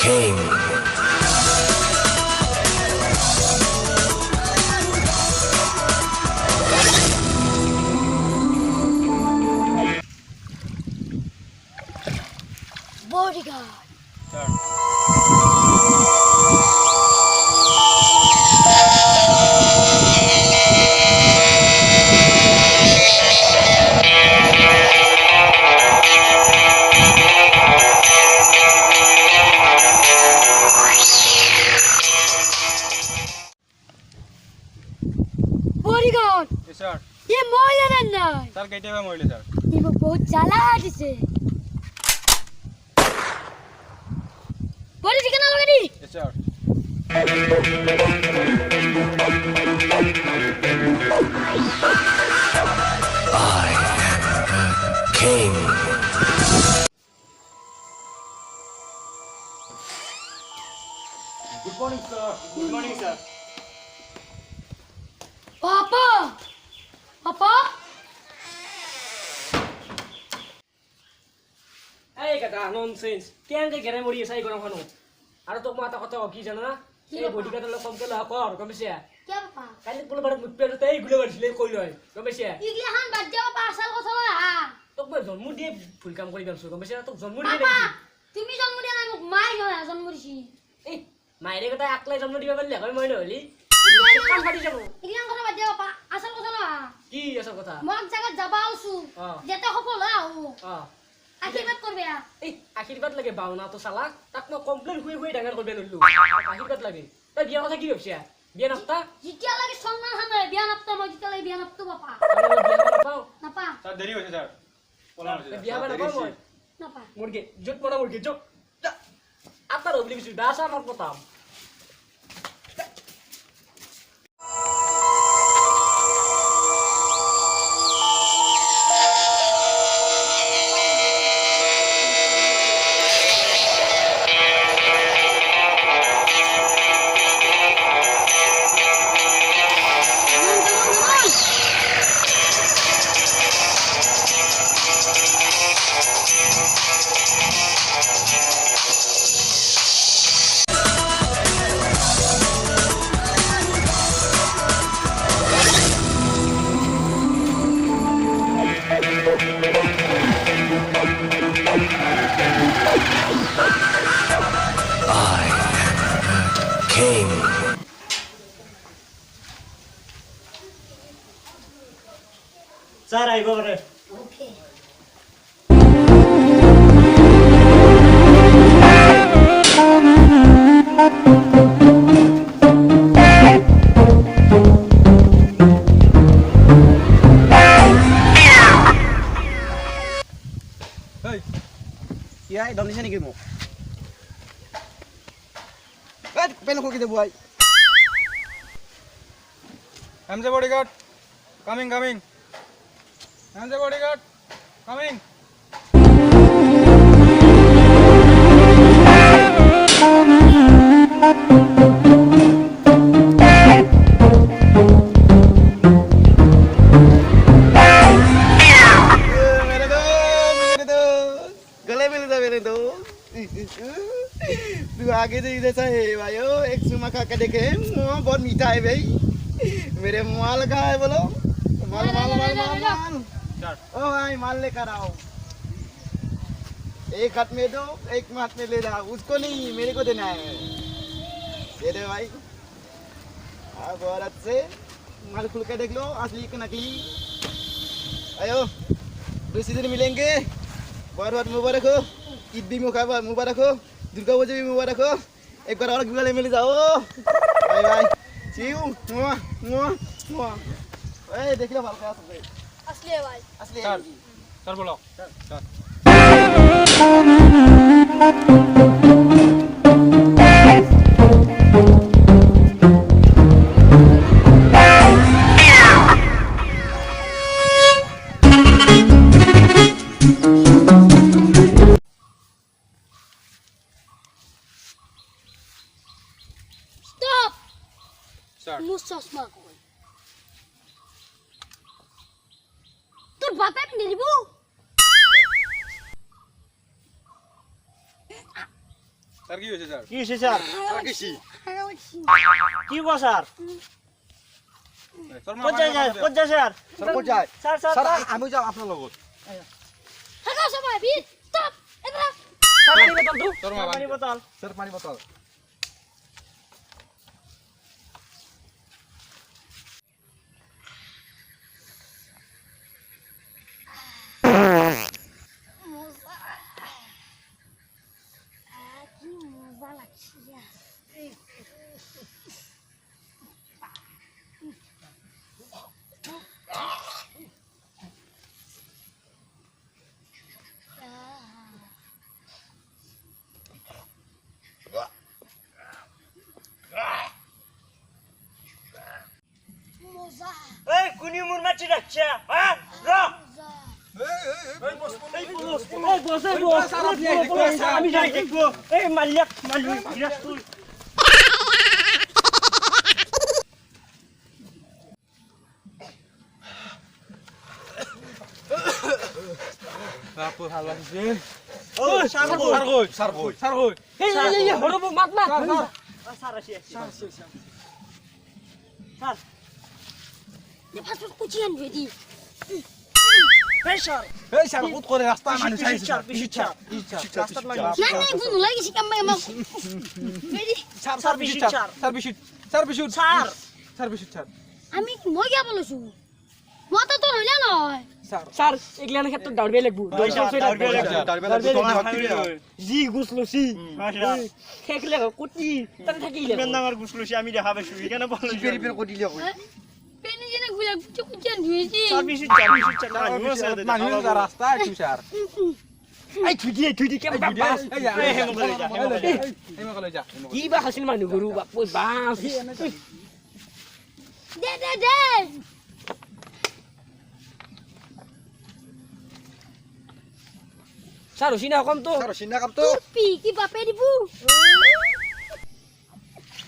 king. Bodyguard. Bodyguard. Yes, sir. ये मोइले नहीं Sir, कैसे हुआ मोइले sir? ये बहुत चालाक से बोली ठिकाना लगा दी Yes, sir. I am the king. Good morning, sir. Good morning, sir. पापा पापा এই কথা ননসেন্স কেনকে ঘেরে মরি এসাই গরম খানো আর তো মাথা কথা কি জানো না এই বডি কাটার লোক কম কেলা কর কমেছে क्या पापा কালি বলে বড় মুপে তো এই গুলো বাড়ছিলে কই লয় কমেছে इगले हान बात जाओ पापा असल কথা হ্যাঁ তো মই জন্ম দিয়ে ভুল কাম কৰি গলছো কমেছে তো জন্ম দিয়ে পাপা দেখি তুমি জন্ম দিয়া নাই মোক মাই নয় জন্ম দিছি এই মাইরে কথা একলাই জন্ম দিবা পারলে কই মই নহলি কাম পাৰি যাব ইগলান কথা বাদ যাও পাপা असल কথা না কি আসল কথা মোক জায়গা যাবা আছো যেতে সফল হও অ আশীর্বাদ করবে এই আশীর্বাদ লাগে বাউনা তো সালা তাক মই কমপ্লেন হুই হুই ডাঙৰ কৰবে নলু আশীৰ্বাদ লাগে তই বিয়াৰ কথা কি ভাবছিয়া বিয়া নাপতা জিতিয়া লাগে সম্মান হানে বিয়া নাপতো মই জিতিয়া লাগে বিয়া নাপতো পাপা বিয়া নাপাও নাপা Sir, দেরি হয়েছে sir. পলাম হয়েছে, sir. বিয়া Sir, নাপাও দেরি মই হয়েছে। নাপা মুরগি জোট পড়া মুরগি জোট আপনার অবলি কিছু দাস আমার পতাম I am the king. Sir আইব করে okay Hey, Iya, Indonesia nih gitu. Pengen aku kita buat. I'm the bodyguard. Coming, coming. I'm the bodyguard. Coming. गले मिल जा मेरे दोस्त तू आगे से इधर से है भाइयों एक सुमा खा के देखे मुँह बहुत मीठा है भाई मेरे माल कहाँ है बोलो माल माल माल माल माल Sir. ओ भाई माल लेकर आओ एक हाथ में दो एक हाथ में ले जाओ उसको नहीं मेरे को देना है दे दे भाई अब औरत से माल खुल के देख लो असली की नकली आयो दूसरी दिन मिलेंगे बहुत बहुत मुबारक हो ईद भी मुबारक हो दुर्गा पूजा भी मुबारक हो एक बार और गले मिल जाओ बाय बाय सी यू मुआ मुआ मुआ ए देख लो बाल का सब असली है भाई असली Sir. है Sir, बोलो. Sir. Stop Sir. মুখ চশমা কই তোর বাপে পিনে দিব স্যার কি হয়েছে স্যার কি হয়েছে স্যার কৃষি কি গো স্যার স্যার কোথায় যায় স্যার স্যার কোথায় যায় স্যার স্যার স্যার আমি যাও আপনার লগত হাগা সবাই বি স্টপ এবার স্যার পানি বোতল দু তোর মা পানি বোতল স্যার পানি বোতল কি মজা লাগছে মজা এই কুনি মুর মাছি রাখছে হ্যাঁ র এই বসে বস আমি যাই দেখবো এই মালিক বিরাজ তুই আপু ভালো লাগছে ও স্যার কই স্যার কই স্যার কই স্যার কই এই হড়ব মাত মাত স্যার আসি স্যার ফাস্ট কুচিয়ান ভেদি এই স্যার এই স্যার বহুত করে রাস্তা মানুষ আইছে স্যার পিছি স্যার রাস্তা না না গুন লাগিছি কাম্মা কাম্মা ভেদি স্যার স্যার বিশুট স্যার স্যার বিশুট স্যার বিশুট স্যার স্যার বিশুট স্যার আমি মই গিয়া বলছো মতা তো হইলা নয় স্যার স্যার এগুলার ক্ষেত্রে দাঁড়বে লাগবো জি গুছলুছি মাশাআল্লাহ খেকলে কুটি তাতে থাকিলে বেন্দামার গুছলুছি আমি দেখাবে শুই কেন বল পেরি পেরি কটিলে কই পেনি জেনে গুলা কুচিয়ান ভেদি স্যার পিছি স্যার মানুষ রাস্তা আইছে স্যার এই থুইদি কেমন বাস এই হেমগলে যা এই মকলে যা কি বা হাসিল মানুহ গরু বাপ বাস দে স্যার হসিনা হকম তো স্যার সিনা কাপ তো টুপি কি বাপে দিবু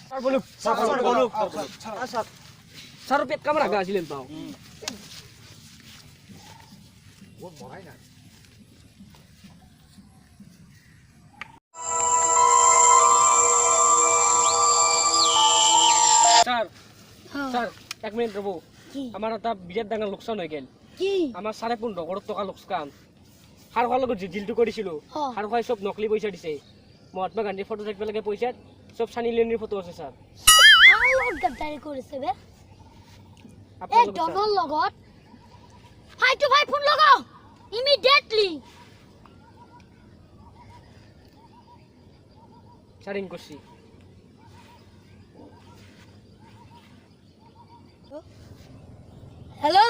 স্যার বলুক স্যার বলুক স্যার স্যার পেট কাম রাখা আছিলেন পাও স্যার স্যার 1 মিনিট রবো কি আমার একটা বিরাট ডাঙর লোকসান হয়ে গেল কি আমার 15.5 কোটি টাকা লোকসান হার হওয়ার লগত জিলটো কৰিছিলো হ্যাঁ। হাৰ হয় সব নকলি পয়সা দিছে মহাত্মা গান্ধীৰ ফটো থাকিব লাগে পইচা সব সানি লিওনিৰ ফটো আছে স্যাৰ আউট গাদ্দাৰি কৰেছে বে এই আপনাৰ ডনৰ লগত 5 to 5 ফোন লগাও ইমিডিয়েটলি স্যাৰ ইন কৰছি হ্যালো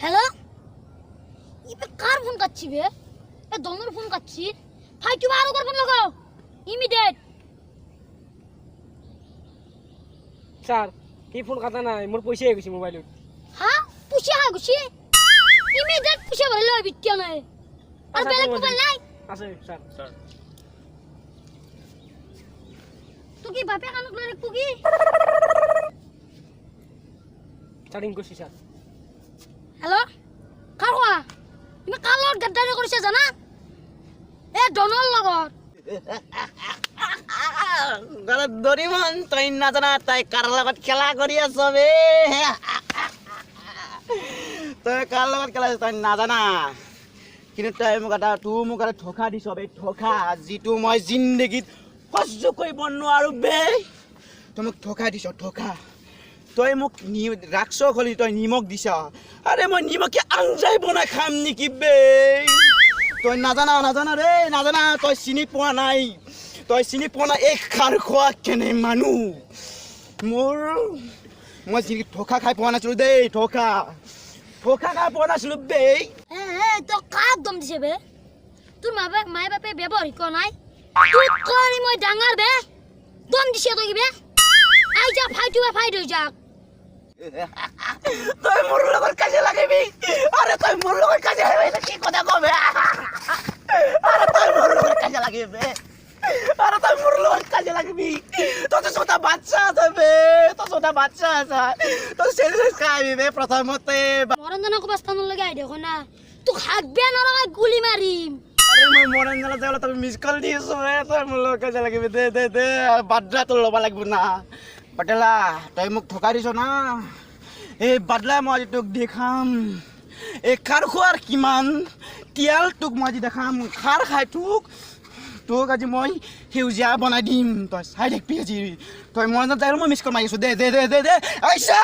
হ্যালো ইবে কাৰ ফোন কাচ্ছি বে এ ডনৰ ফোন কাচ্ছি 5 to 12 ফোন লগাও ইমিডিয়েট স্যার এই ফোন কাটা নাই মোর পয়সা হয়ে গেছে মোবাইলত হ্যাঁ পুষে হা গুছি ইমিডিয়েট পুষে ভরে লই বিটিয়া নাই আর বেলেগ মোবাইল নাই আছে স্যার স্যার তুই কি বাপে কানক লই রাখবো কি স্যার ইন করছি স্যার হ্যালো কার কোৱা তুমি কাৰ লগত গাদ্দাৰি কৰিছে জানা এ ডনৰ লগত গলা দরিমন তুই না জানা তাই কার লগত খেলা করি আছ বে তুই কার লগত খেলা তুই না জানা কিন্তু তুই মোক এটা ঠকা দিছ বে ঠকা যিটো মই জিন্দগীত সহ্য কৰিব নোৱাৰো বে তুই মোক ঠকা দিছ ঠকা তই মোক ৰাখছ খলি তই নিমখ দিছ আরে মই নিমখে আঞ্জাই বনাই খাম নেকি বে তই নাজানা রে নাজানা তই চিনি পোৱা নাই তই চিনি পোৱা নাই এই খাৰ খোৱা কেনে মানুহ মই চিনি ঠকা খাই পোৱা নাছিলো দেই ঠকা খাই পোৱা নাছিলো বে এ তো কাক দম দিছে বে তোৰ মায়ে বাপে ব্যৱহাৰ শিকোৱা নাই তোৰ কৰি মই ডাঙৰ বে দম দিছে তই কি বে আই যা ফাইট হৈ যাক তই মোৰ লগত কাজিয়া লাগিবি আৰে তই মোৰ লগত কাজিয়া লাগিবি কি কথা কবে আৰে তই মোৰ লগত কাজিয়া লাগিবি আৰে তই মোৰ লগত কাজিয়া লাগিবি তই তো ছোটা বাচ্চা আছে বে তই ছোটা বাচ্চা আছে তই চেলেঞ্জ খাইবি বে প্ৰথমতে মৰঞ্জনক বাস্তানলৈকে আহি দেখো না তোক হাত বেয়া নলগাই গুলি মাৰিম আৰে মই মনে নালা যাবলে তুমি মিস কল দিছো তই মোৰ লগত কাজিয়া লাগিবি দে বাদলা তোৰ ল'ব লাগিব না পটেলা তই মোক ঠকাই দিছ না এই বাদলা মই আজি তোক দেখাম এই খাৰ খোৱাৰ কিমান তিয়াল তোক মই আজি দেখাম খাৰ খাই তোক আজি মই সেউজীয়া বনাই দিম তই চাই দেখিবি আজি তই মই যাই মই মিছ কল মাৰিছো দে আইছা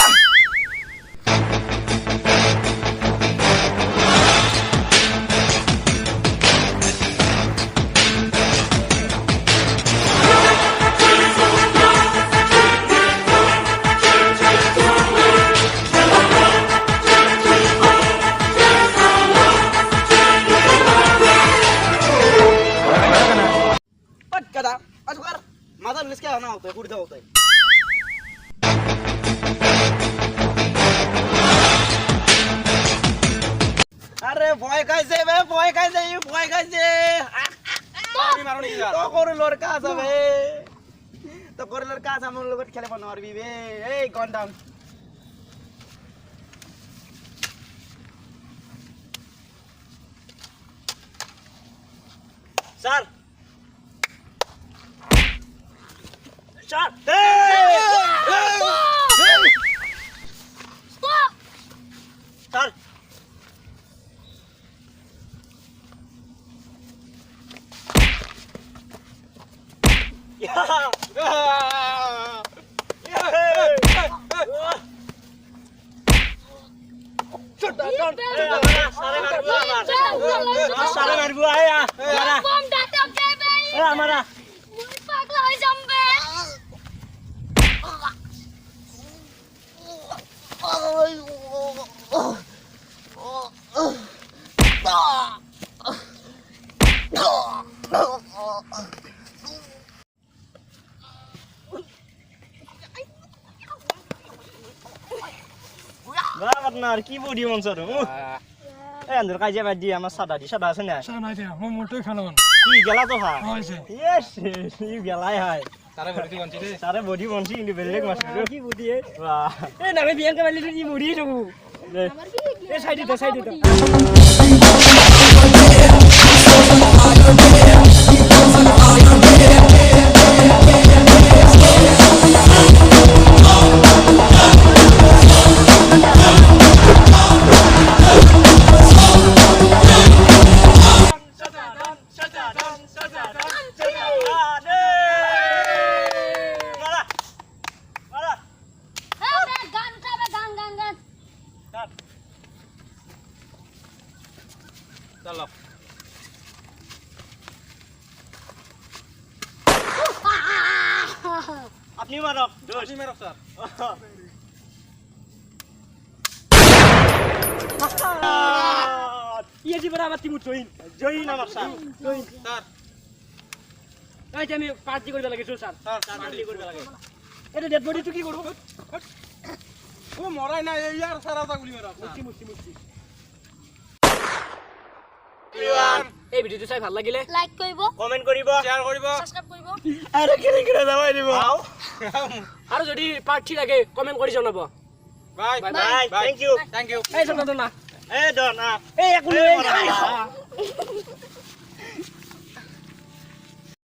Kada, aduh kar, mata nulis kaya na hotai, kuda hotai. Are boy kaise be, boy kaise. To kore lorka asa be, to kore lorka asa mon logot khele ban marbi be, hey gone down. Sir. Stop! Stop! Stop! Benar, kibo di monsor. Andar kajian badi ama sada আছে না? Sana dia, mau motor kanan. Ih, gala to ha. Hoise. Yes, ih galai hai. Tare bodi bonci deh. Sare body bonsi ini belek mas. কি বুদ্ধি এ Wah. নামে বিয়ান কে মালি ই মুড়ি তো এ side দিতে Chalo. Apni marok. Ini merok sir. ইয়ে G বড় আমার Temu Join আমার স্যার। Sir. এই যে আমি পার্টি করবে লাগে স্যার Sir. পার্টি করবে লাগে এটা ডেড বডি তো কি করব ও মরাই না এই আর সারা তা গুলি মেরা। মুষ্টি Everyone, এই ভিডিওটো চাই ভাল লাগিলে লাইক কৰিব comment কৰিব। শেয়াৰ কৰিব। সাবস্ক্ৰাইব কৰিব আৰে কেনে কেনে যাবাই দিব। আৰু যদি পাৰ্টি লাগে কমেন্ট কৰি জনাব Bye. Bye. Thank you. Thank you. এই সব না Eh, Dona. এই একু Eh,